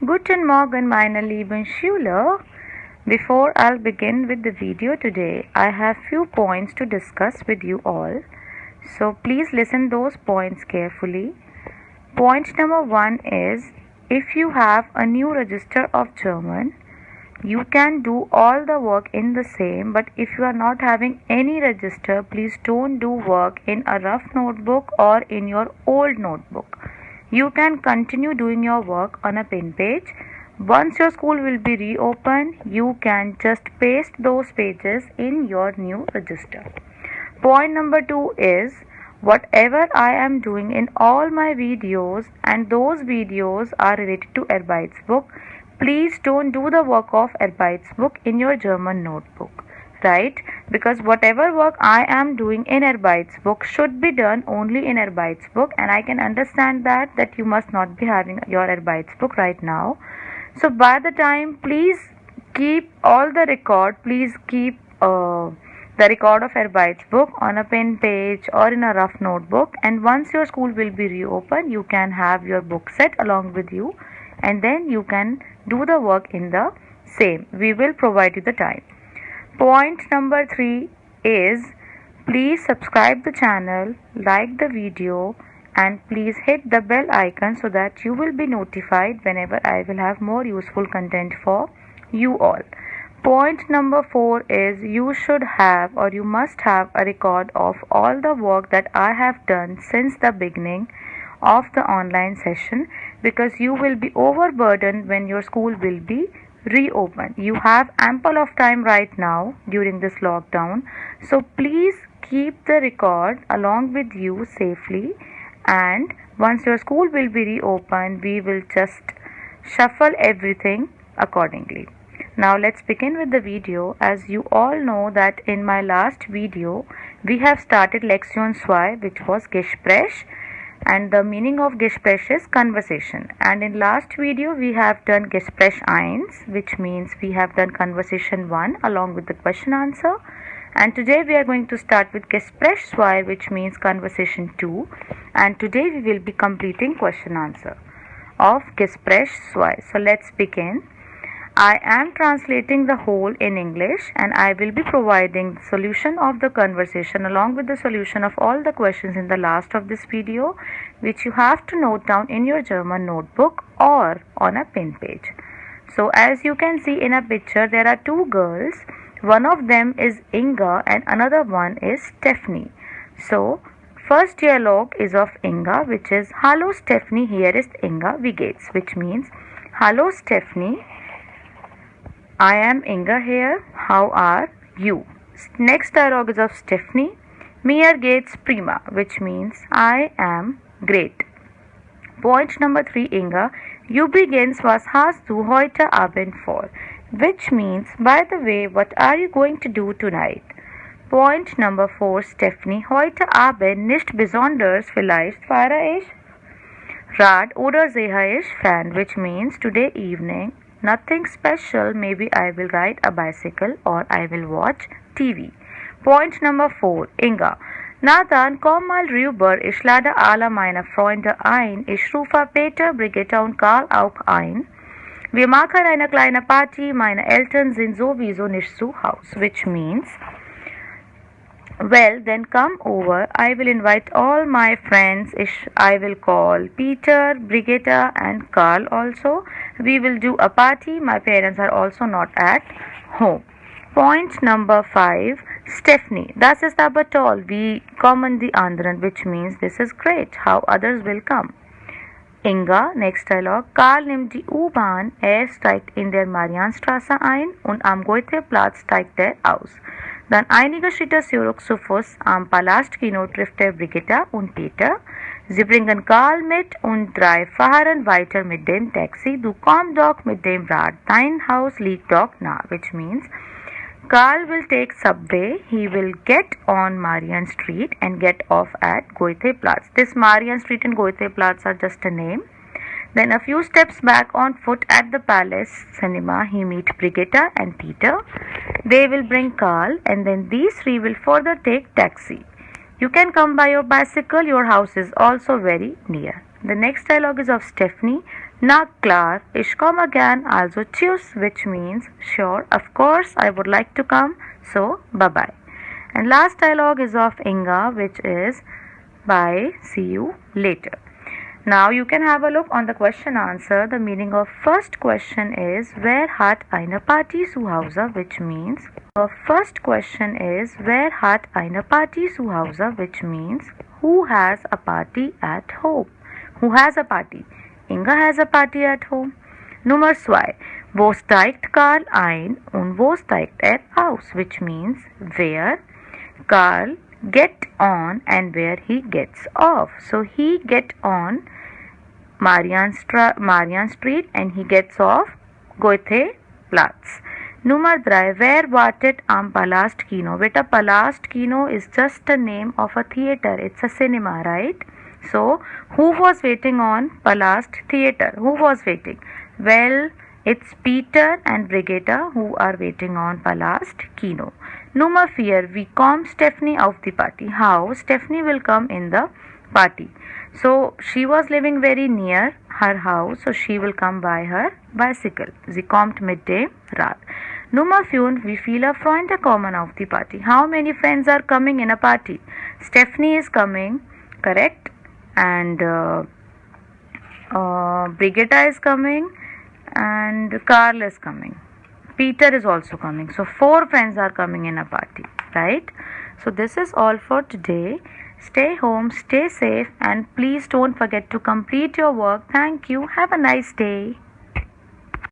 Guten Morgen, meine lieben Schüler. Before I'll begin with the video today, I have few points to discuss with you all. So please listen those points carefully. Point number 1 is, if you have a new register of German, you can do all the work in the same, but if you are not having any register, please don't do work in a rough notebook or in your old notebook. You can continue doing your work on a pen page. Once your school will be reopened, you can just paste those pages in your new register. Point number 2 is, whatever I am doing in all my videos, and those videos are related to Erbeit's book, please don't do the work of Erbeit's book in your German notebook, right? Because whatever work I am doing in Erbeit's book should be done only in Erbeit's book, and I can understand that you must not be having your Erbeit's book right now. So by the time, please keep all the record, please keep the record of Erbeit's book on a pen page or in a rough notebook, and once your school will be reopened, you can have your book set along with you, and then you can do the work in the same. We will provide you the time. Point number 3 is, please subscribe the channel, like the video, and please hit the bell icon so that you will be notified whenever I will have more useful content for you all. Point number 4 is, you should have or you must have a record of all the work that I have done since the beginning of the online session, because you will be overburdened when your school will be reopened. You have ample of time right now during this lockdown, so please keep the record along with you safely, and once your school will be reopened, we will just shuffle everything accordingly. Now let's begin with the video. As you all know that in my last video we have started Lektion 2, which was Gespräch, and the meaning of Gespräch is conversation. And in last video we have done Gespräch 1, which means we have done conversation 1 along with the question answer. And today we are going to start with Gespräch 2, which means conversation 2. And today we will be completing question answer of Gespräch 2. So let's begin. I am translating the whole in English, and I will be providing the solution of the conversation along with the solution of all the questions in the last of this video, which you have to note down in your German notebook or on a pen page. So as you can see in a picture, there are two girls. One of them is Inga and another one is Stephanie. So first dialogue is of Inga, which is, Hallo Stephanie, hier ist Inga, wie geht's? Which means, Hallo Stephanie, I am Inga here, how are you? Next dialogue is of Stephanie, Mir geht's prima, which means I am great. Point number 3, Inga, you begins, was hast du heute Abend vor? Which means, by the way, what are you going to do tonight? Point number 4, Stephanie, heute Abend nicht besonders, vielleicht fahre ich Rad oder sehe ich Fern, which means today evening nothing special, maybe I will ride a bicycle or I will watch TV. Point number 4, Inga. Na dann, komm mal rüber, ich lade alle meine Freunde ein. Ich rufe Peter, Brigitte und Karl auch ein. Wir machen eine kleine Party, meine Eltern sind sowieso nicht zu Haus, which means, well, then come over. I will invite all my friends. I will call Peter, Brigitte and Karl also. We will do a party. My parents are also not at home. Point number 5, Stephanie. Das ist aber toll. Wie kommen die anderen? Which means this is great. How others will come. Inga, next dialogue. Karl nimmt die U-Bahn. Steigt in der Marianstraße ein und am Goetheplatz steigt aus. Dann einige Schritte zurück zu Fuß am Palastkino trifft Brigitte und Peter. Sie bringen Karl mit und 3 fahren weiter mit dem Taxi. Du komm doch mit dem Rad. Dein Haus liegt doch nah, which means Karl will take subway. He will get on Marian Street and get off at Goetheplatz. This Marian Street and Goetheplatz are just a name. Then a few steps back on foot at the Palace Cinema, he meets Brigitte and Peter. They will bring Karl, and then these 3 will further take taxi. You can come by your bicycle. Your house is also very near. The next dialogue is of Stephanie. Na klar, ich komme gern, also tschüss, which means sure, of course, I would like to come, so bye bye. And last dialogue is of Inga, which is bye, see you later. Now you can have a look on the question answer. The meaning of first question is wer hat eine Party zu Hause, which means first question is wer hat eine Party zu Hause, which means who has a party at home. Who has a party? Inga has a party at home. Nummer 2. Wo steigt Karl ein und wo steigt er aus, which means where Karl get on and where he gets off. So he get on Marian Street and he gets off Goethe Platz. Nummer 3. Wer wartet am Palast Kino? Beta, Palast Kino is just a name of a theater. It's a cinema, right? So, who was waiting on Palast Theater? Who was waiting? Well, it's Peter and Brigitte who are waiting on Palast Kino. Nummer 4. Wie kommt Stephanie auf die Party? How Stephanie will come in the party. So, she was living very near her house, so she will come by her bicycle. Sie kommt mit dem Rad. Nummer 5. Wie viele Freunde kommen auf die Party? How many friends are coming in a party? Stephanie is coming, correct? And Brigitte is coming and Karl is coming. Peter is also coming. So 4 friends are coming in a party, right? So this is all for today. Stay home, stay safe, and please don't forget to complete your work. Thank you. Have a nice day.